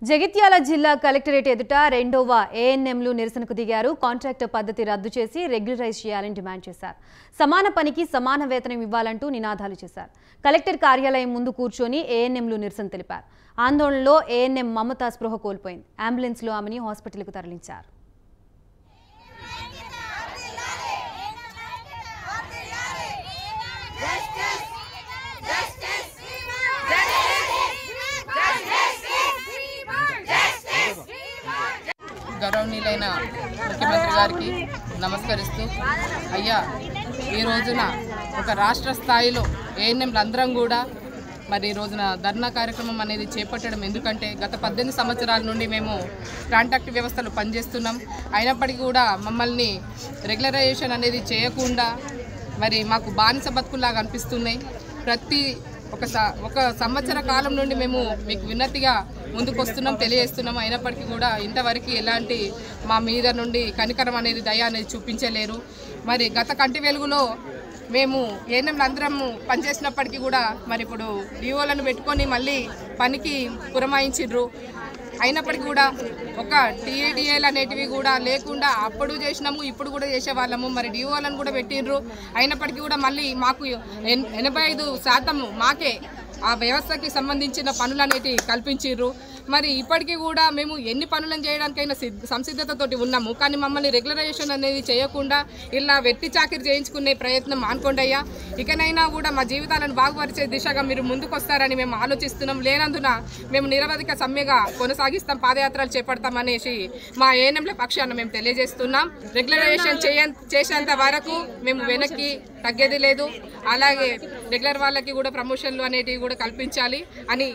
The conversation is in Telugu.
జగిత్యాల జిల్లా కలెక్టరేట్ ఎదుట రెండవ ఏఎన్ఎంలు నిరసనకు దిగారు. కాంట్రాక్ట్ పద్ధతి రద్దు చేసి రెగ్యులరైజ్ చేయాలని డిమాండ్ చేశారు. సమాన పనికి సమాన వేతనం ఇవ్వాలంటూ నినాదాలు చేశారు. కలెక్టర్ కార్యాలయం ముందు కూర్చొని ఏఎన్ఎంలు నిరసన తెలిపారు. ఆందోళనలో ఏఎన్ఎం మమత స్పృహ కోల్పోయింది. అంబులెన్స్లో ఆమెని హాస్పిటల్కు తరలించారు. గౌరవనీయులైన ముఖ్యమంత్రి గారికి నమస్కరిస్తూ, అయ్యా ఈ రోజున ఒక రాష్ట్ర స్థాయిలో ఏఎన్ఎంలు అందరం కూడా మరి ఈ రోజున ధర్నా కార్యక్రమం అనేది చేపట్టడం ఎందుకంటే గత 18 సంవత్సరాల నుండి మేము కాంట్రాక్ట్ వ్యవస్థలో పనిచేస్తున్నాం. అయినప్పటికీ కూడా మమ్మల్ని రెగ్యులరైజేషన్ అనేది చేయకుండా మరి మాకు బానిస బతుకుల్లాగా అనిపిస్తున్నాయి. ప్రతి ఒక సంవత్సర కాలం నుండి మేము మీకు విన్నతిగా ముందుకు వస్తున్నాం, తెలియజేస్తున్నాం. అయినప్పటికీ కూడా ఇంతవరకు ఎలాంటి మా మీద నుండి కనికరం అనేది దయ అనేది చూపించలేరు. మరి గత కంటి వెలుగులో మేము ఏఎన్ఎంలు అందరం పనిచేసినప్పటికీ కూడా మరి ఇప్పుడు డిఓలను పెట్టుకొని మళ్ళీ పనికి పురమాయించిండ్రు. అయినప్పటికీ కూడా ఒక టీఏడిఏలు అనేటివి కూడా లేకుండా అప్పుడు చేసినాము, ఇప్పుడు కూడా చేసేవాళ్ళము. మరి డిఓలను కూడా పెట్టిండ్రు. అయినప్పటికీ కూడా మళ్ళీ మాకు 85% మాకే ఆ వ్యవస్థకి సంబంధించిన పనులు అనేటివి కల్పించారు. మరి ఇప్పటికీ కూడా మేము ఎన్ని పనులను చేయడానికైనా సంసిద్ధతతోటి ఉన్నాము. కానీ మమ్మల్ని రెగ్యులరైజేషన్ అనేది చేయకుండా ఇలా వెట్టి చాకిరి చేయించుకునే ప్రయత్నం మానుకోండయ్యా. ఇకనైనా కూడా మా జీవితాలను బాగుపరిచే దిశగా మీరు ముందుకు వస్తారని మేము ఆలోచిస్తున్నాం. లేనందున మేము నిరవధిక సమ్మెగా కొనసాగిస్తాం, పాదయాత్రలు చేపడతామనేసి మా ఏఎన్ఎంల పక్షాన మేము తెలియజేస్తున్నాం. రెగ్యులరైజేషన్ చేసేంత వరకు మేము వెనక్కి తగ్గేది లేదు. అలాగే రెగ్యులర్ వాళ్ళకి కూడా ప్రమోషన్లు అనేటివి కూడా కల్పించాలి అని